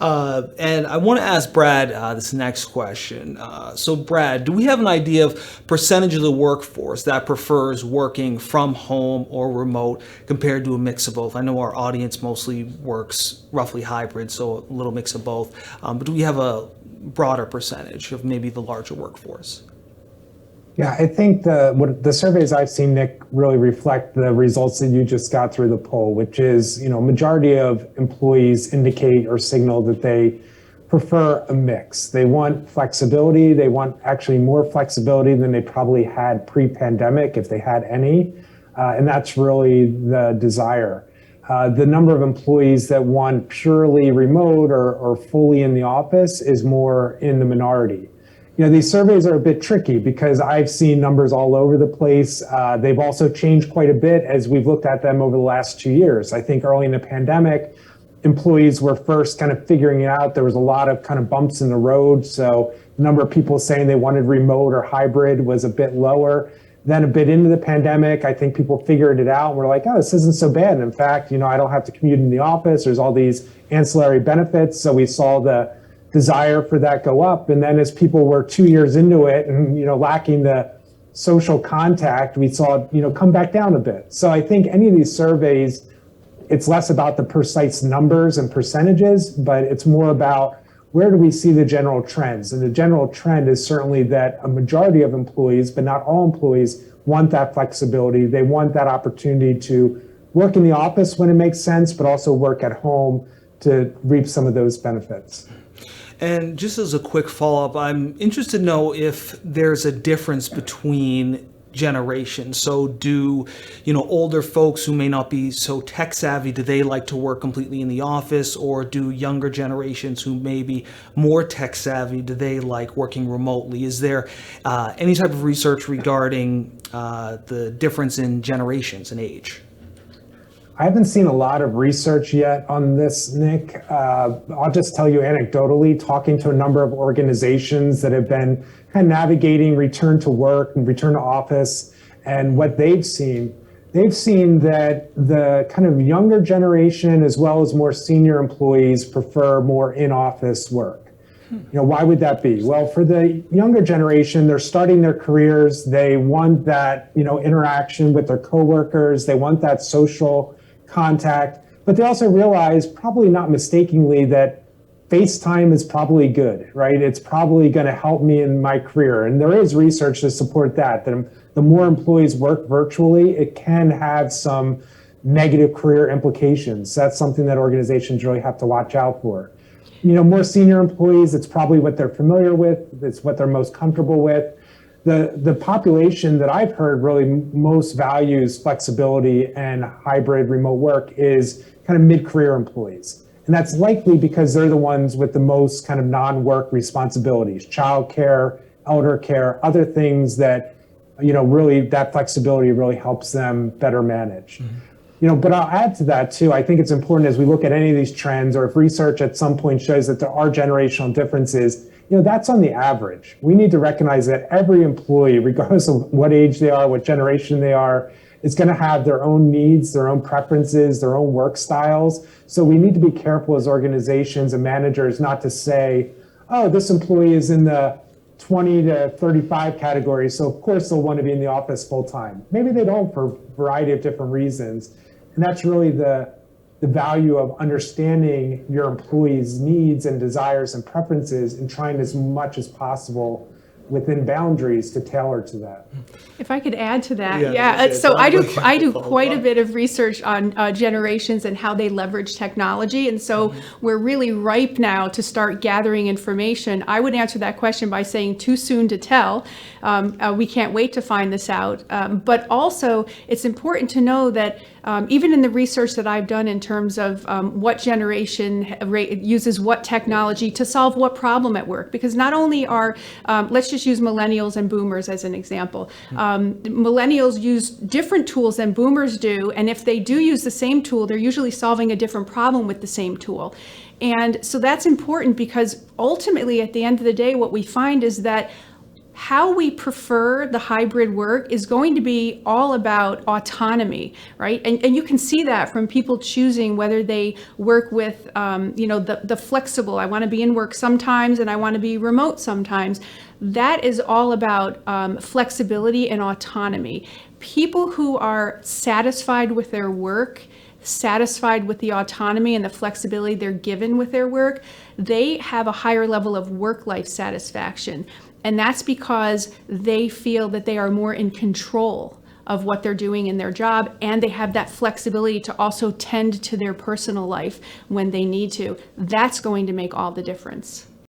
And I want to ask Brad this next question. So Brad, do we have an idea of percentage of the workforce that prefers working from home or remote compared to a mix of both? I know our audience mostly works roughly hybrid, so a little mix of both. But do we have a broader percentage of maybe the larger workforce? Yeah, I think the surveys I've seen, Nick, really reflect the results that you just got through the poll, which is, majority of employees indicate or signal that they prefer a mix. They want flexibility. They want actually more flexibility than they probably had pre-pandemic, if they had any. And that's really the desire. The number of employees that want purely remote or fully in the office is more in the minority. These surveys are a bit tricky because I've seen numbers all over the place. They've also changed quite a bit as we've looked at them over the last 2 years. I think early in the pandemic, employees were first kind of figuring it out. There was a lot of kind of bumps in the road. So the number of people saying they wanted remote or hybrid was a bit lower. Then a bit into the pandemic, I think people figured it out and were like, oh, this isn't so bad. And in fact, I don't have to commute in the office. There's all these ancillary benefits. So we saw the desire for that go up. And then as people were 2 years into it and, lacking the social contact, we saw it, come back down a bit. So I think any of these surveys, it's less about the precise numbers and percentages, but it's more about where do we see the general trends? And the general trend is certainly that a majority of employees, but not all employees, want that flexibility. They want that opportunity to work in the office when it makes sense, but also work at home to reap some of those benefits. And just as a quick follow-up, I'm interested to know if there's a difference between generations. So do, older folks who may not be so tech savvy, do they like to work completely in the office? Or do younger generations who may be more tech savvy, do they like working remotely? Is there any type of research regarding the difference in generations and age? I haven't seen a lot of research yet on this, Nick. I'll just tell you anecdotally, talking to a number of organizations that have been kind of navigating return to work and return to office, and what they've seen that the kind of younger generation as well as more senior employees prefer more in-office work. Why would that be? Well, for the younger generation, they're starting their careers. They want that, interaction with their coworkers. They want that social contact, but they also realize, probably not mistakenly, that FaceTime is probably good, right? It's probably going to help me in my career. And there is research to support that the more employees work virtually, it can have some negative career implications. That's something that organizations really have to watch out for. More senior employees, it's probably what they're familiar with. It's what they're most comfortable with. The population that I've heard really most values flexibility and hybrid remote work is kind of mid-career employees. And that's likely because they're the ones with the most kind of non-work responsibilities, childcare, elder care, other things that, really that flexibility really helps them better manage. Mm-hmm. But I'll add to that too. I think it's important as we look at any of these trends, or if research at some point shows that there are generational differences, that's on the average. We need to recognize that every employee, regardless of what age they are, what generation they are, is going to have their own needs, their own preferences, their own work styles. So we need to be careful as organizations and managers not to say, oh, this employee is in the 20 to 35 category, so of course they'll want to be in the office full time. Maybe they don't for a variety of different reasons. And that's really the value of understanding your employees' needs and desires and preferences and trying as much as possible within boundaries to tailor to that. If I could add to that, so I do quite a bit of research on generations and how they leverage technology, and so we're really ripe now to start gathering information. I would answer that question by saying too soon to tell. We can't wait to find this out, but also it's important to know that even in the research that I've done in terms of what generation uses what technology to solve what problem at work, because not only are, let's just use millennials and boomers as an example. Millennials use different tools than boomers do, and if they do use the same tool, they're usually solving a different problem with the same tool. And so that's important because ultimately at the end of the day, what we find is that how we prefer the hybrid work is going to be all about autonomy, right? And you can see that from people choosing whether they work with, the flexible, I want to be in work sometimes and I want to be remote sometimes. That is all about flexibility and autonomy. People who are satisfied with their work, satisfied with the autonomy and the flexibility they're given with their work, they have a higher level of work-life satisfaction. And that's because they feel that they are more in control of what they're doing in their job, and they have that flexibility to also tend to their personal life when they need to. That's going to make all the difference.